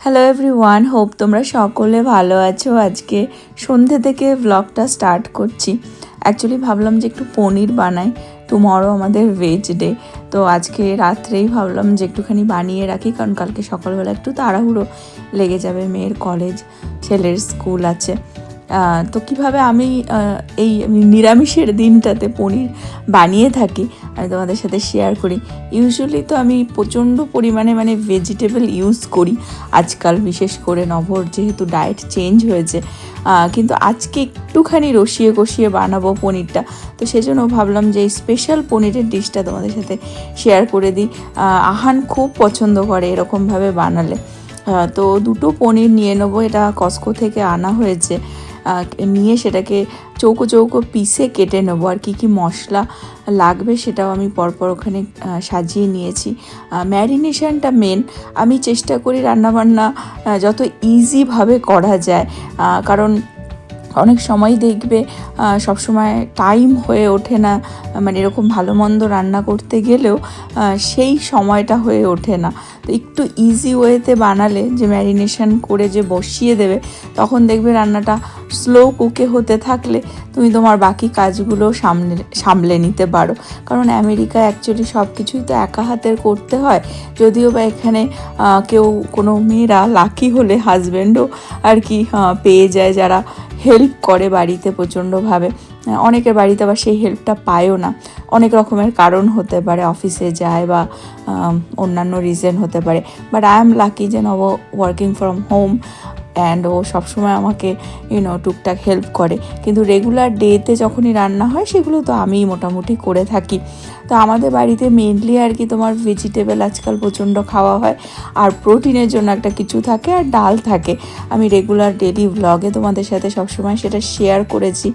Hello everyone, hope তোমরা সকলে ভালো আছো। আজকে সন্ধ্যে থেকে ব্লগটা স্টার্ট করছি। অ্যাকচুয়ালি ভাবলাম যে একটু পনির বানাই, টুমরো আমাদের ভেজ ডে। তো আজকে রাত্রেই ভাবলাম যে একটুখানি বানিয়ে রাখি, কারণ কালকে সকালবেলা একটু তাড়াহুড়ো লেগে যাবে, মেয়ের কলেজ, ছেলের স্কুল আছে। তো কীভাবে আমি এই নিরামিষের দিনটাতে পনির বানিয়ে থাকি আমি তোমাদের সাথে শেয়ার করি। ইউজুয়ালি তো আমি প্রচণ্ড পরিমাণে ভেজিটেবল ইউজ করি আজকাল, বিশেষ করে নভর যেহেতু ডায়েট চেঞ্জ হয়েছে, কিন্তু আজকে একটুখানি রসিয়ে কষিয়ে বানাবো পনিরটা। তো সেজন্য ভাবলাম যে এই স্পেশাল পনিরের ডিশটা তোমাদের সাথে শেয়ার করে দিই। আহান খুব পছন্দ করে এরকমভাবে বানালে। তো দুটো পনির নিয়ে নেবো, এটা কস্কো থেকে আনা হয়েছে। নিয়ে সেটাকে চৌকো চৌকো পিসে কেটে নেবো। আর কি মশলা লাগবে সেটাও আমি পরপর ওখানে সাজিয়ে নিয়েছি। ম্যারিনেশনটা মেন। আমি চেষ্টা করি রান্নাবান্না যত ইজিভাবে করা যায়, কারণ অনেক সময় দেখবে সবসময় টাইম হয়ে ওঠে না, মানে এরকম ভালো মন্দ রান্না করতে গেলেও সেই সময়টা হয়ে ওঠে না। তো একটু ইজি ওয়েতে বানালে, যে ম্যারিনেশন করে যে বসিয়ে দেবে, তখন দেখবে রান্নাটা স্লো কুকে হতে থাকলে তুমি তোমার বাকি কাজগুলো সামলে নিতে পারো। কারণ আমেরিকায় অ্যাকচুয়ালি সব কিছুই তো একা হাতের করতে হয়। যদিও বা এখানে কেউ কোনো মেয়েরা লাকি হলে হাজব্যান্ডও আর কি পেয়ে যায়, যারা হেল্প করে বাড়িতে প্রচণ্ডভাবে। অনেকের বাড়িতে আবার সেই হেল্পটা পায়ও না, অনেক রকমের কারণ হতে পারে, অফিসে যায় বা অন্যান্য রিজন হতে পারে। বাট আই এম লাকি যে নব ওয়ার্কিং ফ্রম হোম, অ্যান্ড ও সবসময় আমাকে টুকটাক হেল্প করে। কিন্তু রেগুলার ডেতে যখনই রান্না হয় সেগুলো তো আমিই মোটামুটি করে থাকি। তো আমাদের বাড়িতে মেনলি আর কি তোমার ভেজিটেবল আজকাল প্রচণ্ড খাওয়া হয়, আর প্রোটিনের জন্য একটা কিছু থাকে, আর ডাল থাকে। আমি রেগুলার ডেলি ভ্লগে তোমাদের সাথে সবসময় সেটা শেয়ার করেছি।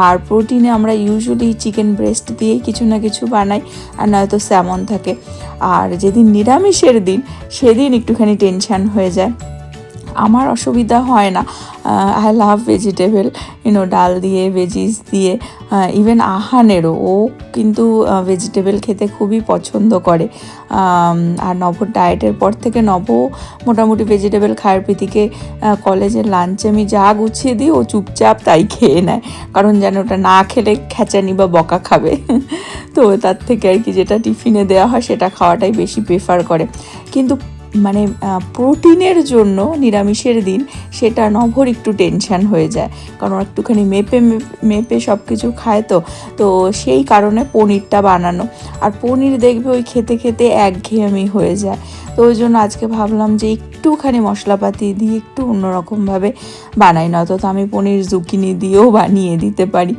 আর প্রোটিনে আমরা ইউজুয়ালি চিকেন ব্রেস্ট দিয়েই কিছু না কিছু বানাই, আর নয়তো স্যামন থাকে। আর যেদিন নিরামিষের দিন সেদিন একটুখানি টেনশান হয়ে যায়। আমার অসুবিধা হয় না, আই লাভ ভেজিটেবল, ডাল দিয়ে, ভেজিস দিয়ে। ইভেন আহানেরও, ও কিন্তু ভেজিটেবল খেতে খুবই পছন্দ করে। আর নভর ডায়েটের পর থেকে নব মোটামুটি ভেজিটেবল খায়ের প্রীতিকে কলেজের লাঞ্চে আমি যা গুছিয়ে দিই ও চুপচাপ তাই খেয়ে নেয়, কারণ যেন ওটা না খেলে খেচানি বা বকা খাবে। তো তার থেকে আর কি যেটা টিফিনে দেওয়া হয় সেটা খাওয়াটাই বেশি প্রেফার করে। কিন্তু মানে প্রোটিনের জন্য নিরামিষের দিন সেটা নভর একটু টেনশান হয়ে যায়, কারণ একটুখানি মেপে সব কিছু খায়। তো সেই কারণে পনিরটা বানানো। আর পনির দেখবে ওই খেতে খেতে একঘেয়েমি হয়ে যায়। তো ওই জন্য আজকে ভাবলাম যে একটুখানি মশলাপাতি দিয়ে একটু অন্যরকমভাবে বানাই, নয়তো তো আমি পনির জুকিনি দিয়েও বানিয়ে দিতে পারি।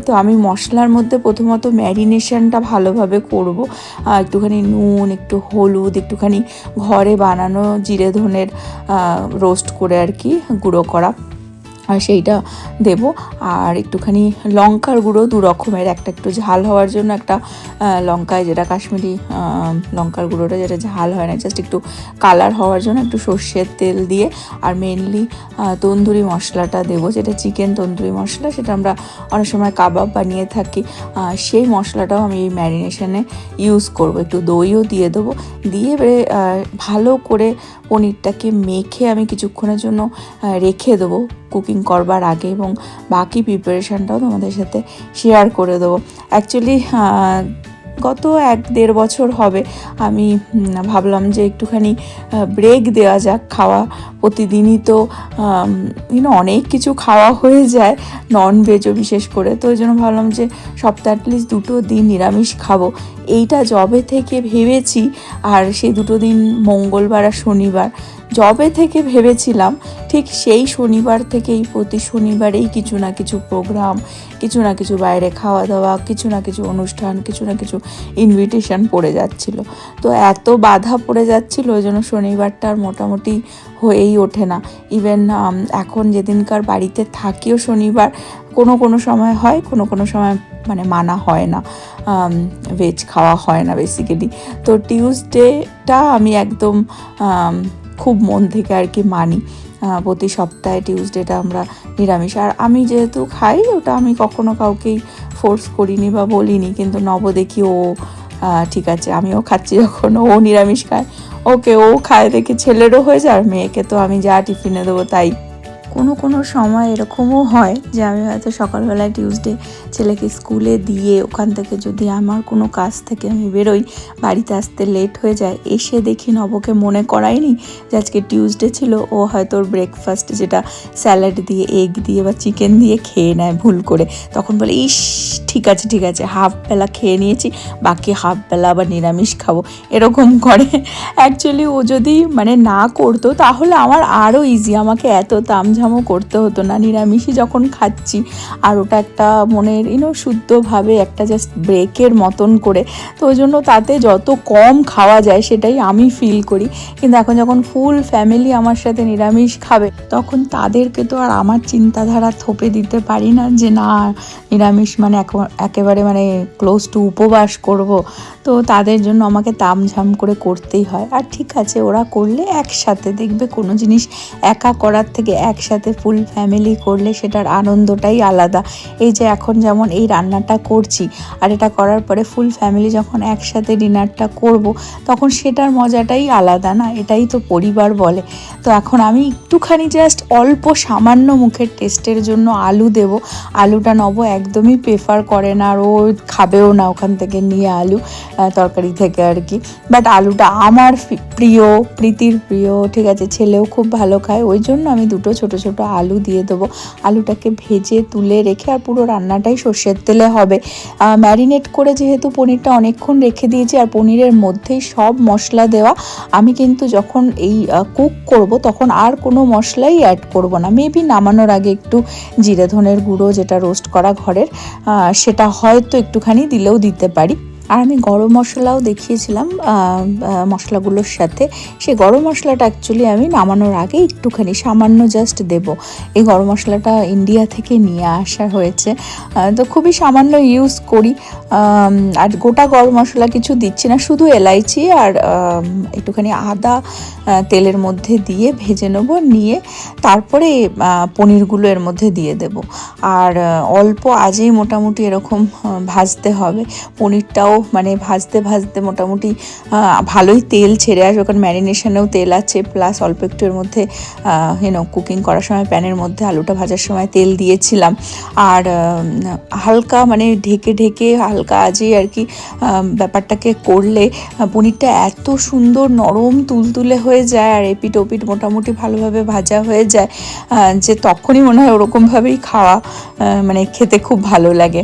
তো আমি মশলার মধ্যে প্রথমত ম্যারিনেশনটা ভালোভাবে করব। একটুখানি নুন, একটু হলুদ, একটুখানি ঘরে বানানো জিরে ধনের রোস্ট করে আর কি গুঁড়ো করা, আর সেইটা দেব। আর একটুখানি লঙ্কার গুঁড়ো, দু রকমের, একটা একটু ঝাল হওয়ার জন্য, একটা লঙ্কায় যেটা কাশ্মীরি লঙ্কার গুঁড়োটা যেটা ঝাল হয় না, জাস্ট একটু কালার হওয়ার জন্য একটু সর্ষের তেল দিয়ে। আর মেনলি তন্দুরি মশলাটা দেবো, যেটা চিকেন তন্দুরি মশলা, সেটা আমরা অনেক সময় কাবাব বানিয়ে থাকি। সেই মশলাটাও আমি এই ম্যারিনেশনে ইউজ করব। একটু দইও দিয়ে দেবো, দিয়ে ভালো করে পনিরটাকে মেখে আমি কিছুক্ষণের জন্য রেখে দেবো কুকিং করবার আগে, এবং বাকি প্রিপারেশানটাও তোমাদের সাথে শেয়ার করে দেবো। অ্যাকচুয়ালি গত 1-1.5 বছর হবে আমি ভাবলাম যে একটুখানি ব্রেক দেওয়া যাক। খাওয়া প্রতিদিনই তো অনেক কিছু খাওয়া হয়ে যায়, নন ভেজও বিশেষ করে। তো ওই জন্য ভাবলাম যে সপ্তাহে অ্যাটলিস্ট 2 দিন নিরামিষ খাবো। এইটা যবে থেকে ভেবেছি, আর সেই 2 দিন মঙ্গলবার আর শনিবার, যবে থেকে ভেবেছিলাম ঠিক সেই শনিবার থেকেই প্রতি শনিবারেই কিছু না কিছু প্রোগ্রাম, কিছু না কিছু বাইরে খাওয়া দাওয়া, কিছু না কিছু অনুষ্ঠান, কিছু না কিছু ইনভিটেশন পড়ে যাচ্ছিল। তো এত বাধা পড়ে যাচ্ছিল, ওই জন্য শনিবারটার মোটামুটি হয়েই ওঠে না। ইভেন এখন যেদিনকার বাড়িতে থাকিও শনিবার কোনো সময় হয়, কোনো সময় মানে মানা হয় না, ভেজ খাওয়া হয় না বেসিক্যালি। তো টিউসডেটা আমি একদম খুব মন থেকে আর কি মানি। প্রতি সপ্তাহে টিউসডেটা আমরা নিরামিষ। আর আমি যেহেতু খাই, ওটা আমি কখনো কাউকেই ফোর্স করিনি বা বলিনি। কিন্তু নব দেখি ও ঠিক আছে, আমিও খাচ্ছি, যখন ও নিরামিষ খায় ওকে ও খায় দেখে ছেলেরও হয়ে যায়, আর মেয়েকে তো আমি যা টিফিনে দেবো তাই। কোনো সময় এরকমও হয় যে আমি হয়তো সকালবেলায় টিউসডে ছেলেকে স্কুলে দিয়ে ওখান থেকে যদি আমার কোনো কাজ থেকে আমি বেরোই, বাড়িতে আসতে লেট হয়ে যায়, এসে দেখি নবকে মনে করায়নি যে আজকে টিউসডে ছিল। ও হয়তো ওর ব্রেকফাস্ট যেটা স্যালাড দিয়ে এগ দিয়ে বা চিকেন দিয়ে খেয়ে নেয় ভুল করে, তখন বলে ইস ঠিক আছে হাফ বেলা খেয়ে নিয়েছি, বাকি হাফ বেলা আবার নিরামিষ খাবো, এরকম করে। অ্যাকচুয়ালি ও যদি মানে না করতো তাহলে আমার আরও ইজি, আমাকে এত তামঝামও করতে হতো না, নিরামিষই যখন খাচ্ছি। আর ওটা একটা মনের শুদ্ধভাবে একটা জাস্ট ব্রেকের মতন করে, তো ওই জন্য তাতে যত কম খাওয়া যায় সেটাই আমি ফিল করি। কিন্তু এখন যখন ফুল ফ্যামিলি আমার সাথে নিরামিষ খাবে, তখন তাদেরকে তো আর আমার চিন্তাধারা থোপে দিতে পারি না যে না নিরামিষ মানে একেবারে মানে ক্লোজ টু উপবাস করব। তো তাদের জন্য আমাকে তামঝাম করে করতেই হয়। আর ঠিক আছে, ওরা করলে একসাথে দেখবে কোনো জিনিস একা করার থেকে একসাথে ফুল ফ্যামিলি করলে সেটার আনন্দটাই আলাদা। এই যে এখন যেমন এই রান্নাটা করছি, আর এটা করার পরে ফুল ফ্যামিলি যখন একসাথে ডিনারটা করব, তখন সেটার মজাটাই আলাদা না? এটাই তো পরিবার বলে। তো এখন আমি একটুখানি জাস্ট অল্প সামান্য মুখের টেস্টের জন্য আলু দেব। আলুটা নব একদমই প্রেফার করে না, আর ও খাবেও না ওখান থেকে নিয়ে আলু তরকারি থেকে আর কি। বাট আলুটা আমার প্রিয়, প্রীতির প্রিয়, ঠিক আছে, ছেলেও খুব ভালো খায়, ওই জন্য আমি দুটো ছোট ছোট আলু দিয়ে দেবো। আলুটাকে ভেজে তুলে রেখে, আর পুরো রান্নাটাই সর্ষের তেলে হবে। ম্যারিনেট করে যেহেতু পনিরটা অনেকক্ষণ রেখে দিয়েছি, আর পনিরের মধ্যেই সব মশলা দেওয়া, আমি কিন্তু যখন এই কুক করব তখন আর কোনো মশলাই অ্যাড করব না। মেবি নামানোর আগে একটু জিরে ধনের গুঁড়ো যেটা রোস্ট করা ঘরের, সেটা হয়তো একটুখানি দিলেও দিতে পারি। আর আমি গরম মশলাও দেখিয়েছিলাম মশলাগুলোর সাথে, সেই গরম মশলাটা অ্যাকচুয়ালি আমি নামানোর আগে একটুখানি সামান্য জাস্ট দেব। এই গরম মশলাটা ইন্ডিয়া থেকে নিয়ে আসা হয়েছে, তো খুবই সামান্য ইউজ করি। আর গোটা গরম মশলা কিছু দিচ্ছি না, শুধু এলাইচি আর একটুখানি আদা তেলের মধ্যে দিয়ে ভেজে নেব, নিয়ে তারপরে পনিরগুলো এর মধ্যে দিয়ে দেব। আর অল্প আজেই মোটামুটি এরকম ভাজতে হবে পনিরটাও, মানে ভাজতে ভাজতে মোটামুটি ভালোই তেল ছেড়ে আসবে, কারণ ম্যারিনেশনেও তেল আছে, প্লাস অল্প একটু এর মধ্যে কুকিং করার সময় প্যানের মধ্যে আলুটা ভাজার সময় তেল দিয়েছিলাম। আর হালকা মানে ঢেকে ঢেকে হালকা আজেই আর কি ব্যাপারটাকে করলে পনিরটা এত সুন্দর নরম তুলতুলে হয়ে যায়, আর এপিট ওপিট মোটামুটি ভালোভাবে ভাজা হয়ে যায়, যে তখনই মনে হয় ওরকমভাবেই খাওয়া মানে খেতে খুব ভালো লাগে,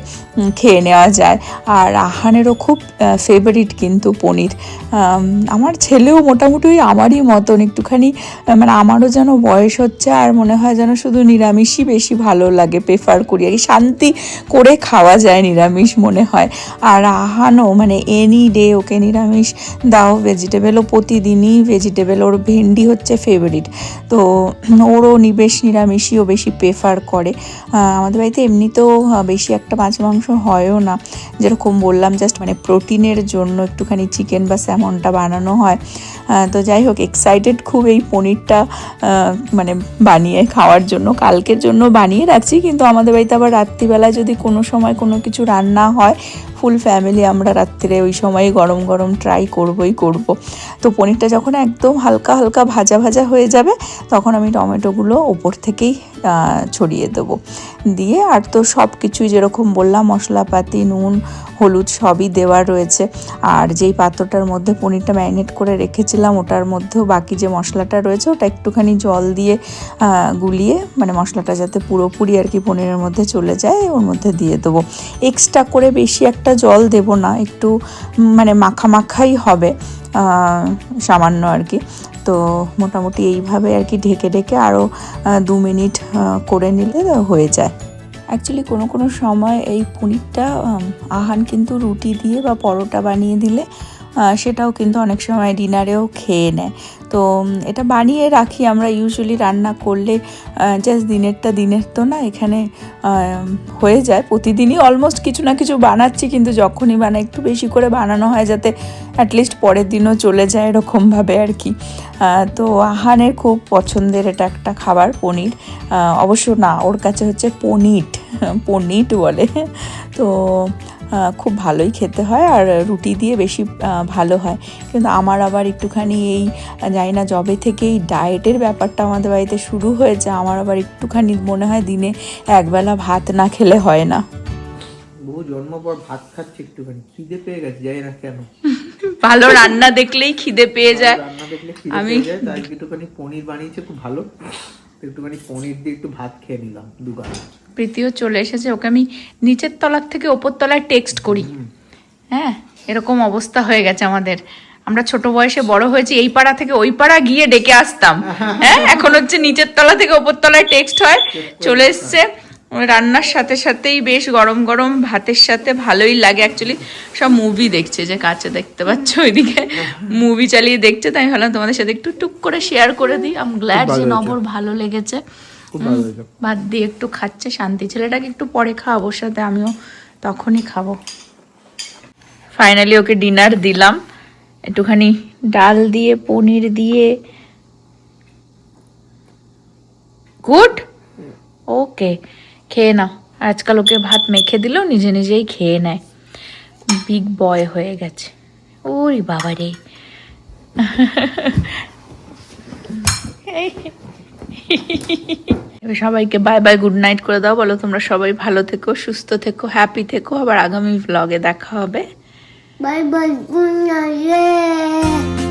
খেয়ে নেওয়া যায়। আর আহানেরও খুব ফেভারিট কিন্তু পনির। আমার ছেলেও মোটামুটি আমারই মতন একটুখানি, মানে আমারও যেন বয়স হচ্ছে, আর মনে হয় যেন শুধু নিরামিষই বেশি ভালো লাগে, প্রেফার করি আর কি, শান্তি করে খাওয়া যায় নিরামিষ মনে হয়। আর আহানও মানে এনি ডে ওকে নিরামিষ দাও, ভেজিটেবলও প্রতিদিনই ভেজিটেবল, ওর ভেন্ডি হচ্ছে ফেভারিট, তো ওরও নিরামিষইও বেশি প্রেফার করে। আমাদের বাড়িতে এমনিতেও বেশি একটা মাছ মাংস হয়ও না, যেরকম বললাম জাস্ট মানে প্রোটিনের জন্য একটুখানি চিকেন বা স্যামনটা বানানো হয়। তো যাই হোক, এক্সাইটেড খুব এই পনিরটা মানে বানিয়ে খাওয়ার জন্য, কালকের জন্য বানিয়ে রাখছি, কিন্তু আমাদের বাড়িতে আবার রাত্রিবেলায় যদি কোনো সময় কোনো কিছু রান্না হয়, ফুল ফ্যামিলি আমরা রাত্রে ওই সময় গরম গরম ট্রাই করব। তো পনিরটা যখন একদম হালকা হালকা ভাজা ভাজা হয়ে যাবে, তখন আমি টমেটোগুলো ওপর থেকেই ছড়িয়ে দেবো, দিয়ে আর তো সব কিছুই যেরকম বললাম মশলাপাতি নুন হলুদ সবই দেওয়া রয়েছে। আর যেই পাত্রটার মধ্যে পনিরটা ম্যারিনেট করে রেখেছিলাম, ওটার মধ্যেও বাকি যে মশলাটা রয়েছে ওটা একটুখানি জল দিয়ে গুলিয়ে, মানে মশলাটা যাতে পুরোপুরি আর কি পনিরের মধ্যে চলে যায়, ওর মধ্যে দিয়ে দেবো। এক্সট্রা করে বেশি একটা জল দেব না, একটু মানে মাখাই হবে সামান্য আর কি। তো মোটামুটি এইভাবে আর কি ঢেকে ঢেকে আরও 2 মিনিট করে নিলে হয়ে যায়। অ্যাকচুয়ালি কোনো সময় এই পনিরটা আহান কিন্তু রুটি দিয়ে বা পরোটা বানিয়ে দিলে সেটাও কিন্তু অনেক সময় ডিনারেও খেয়ে নেয়। তো এটা বানিয়ে রাখি আমরা ইউজুয়ালি, রান্না করলে জাস্ট দিনের তো না, এখানে হয়ে যায় প্রতিদিনই অলমোস্ট কিছু না কিছু বানাচ্ছি, কিন্তু যখনই বানাই একটু বেশি করে বানানো হয় যাতে অ্যাটলিস্ট পরের দিনও চলে যায় এরকমভাবে আর কি। তো আহানের খুব পছন্দের এটা একটা খাবার পনির, অবশ্য না, ওর কাছে হচ্ছে পনিট বলে। তো খুব ভালোই খেতে হয় আর রুটি দিয়ে বেশি ভালো হয়। কিন্তু আমার আবার একটুখানি এই জানি না যবে থেকে এই ডায়েটের ব্যাপারটা আমাদের বাড়িতে শুরু হয়েছে, আমার আবার একটুখানি মনে হয় দিনে একবেলা ভাত না খেলে হয় না। বহু জন্ম পর ভাত খাচ্ছে, একটুখানি খিদে পেয়ে গেছে, জানি না কেন। ভালো রান্না দেখলেই খিদে পেয়ে যায়। রান্না দেখলে খিদে পেয়ে যায়, তাই একটুখানি পনির বানিয়েছে, খুব ভালো। একটুখানি পনির দিয়ে একটু ভাত খেয়ে নিলাম দুগাল। প্রীতিও চলে এসেছে, ওকে আমি নিচের তলার থেকে ওপর তলায় টেক্সট করি। হ্যাঁ, এরকম অবস্থা হয়ে গেছে আমাদের। আমরা ছোট বয়সে বড় হয়েছি, এই পাড়া থেকে ওই পাড়া গিয়ে ডেকে আসতাম। হ্যাঁ, এখন হচ্ছে নিচের তলা থেকে ওপর তলায় টেক্সট হয়। চলে এসছে রান্নার সাথে সাথেই, বেশ গরম গরম ভাতের সাথে ভালোই লাগে। অ্যাকচুয়ালি সব মুভি দেখছে, যে কাছে দেখতে পাচ্ছ ওইদিকে মুভি চালিয়ে দেখছে, তাই ভাবলাম তোমাদের সাথে একটু টুক করে শেয়ার করে দিই। আম গ্ল্যাড যে নবর ভালো লেগেছে। ভাত দিয়ে একটু খাচ্ছে শান্তি। ছেলেটাকে একটু পরে খাওয়াবো, সাথে আমিও তখনই খাবো। ফাইনালি ওকে ডিনার দিলাম, একটুখানি ডাল দিয়ে পনির দিয়ে। গুড, ওকে, খেয়ে নাও। আজকাল ওকে ভাত মেখে দিলেও নিজে নিজেই খেয়ে নেয়, বিগ বয় হয়ে গেছে। ওরে বাবা রে। সবাইকে বাই বাই, গুড নাইট করে দাও। বলো তোমরা সবাই ভালো থেকো, সুস্থ থেকো, হ্যাপি থেকো। আবার আগামী ব্লগে দেখা হবে। Bye bye, good night.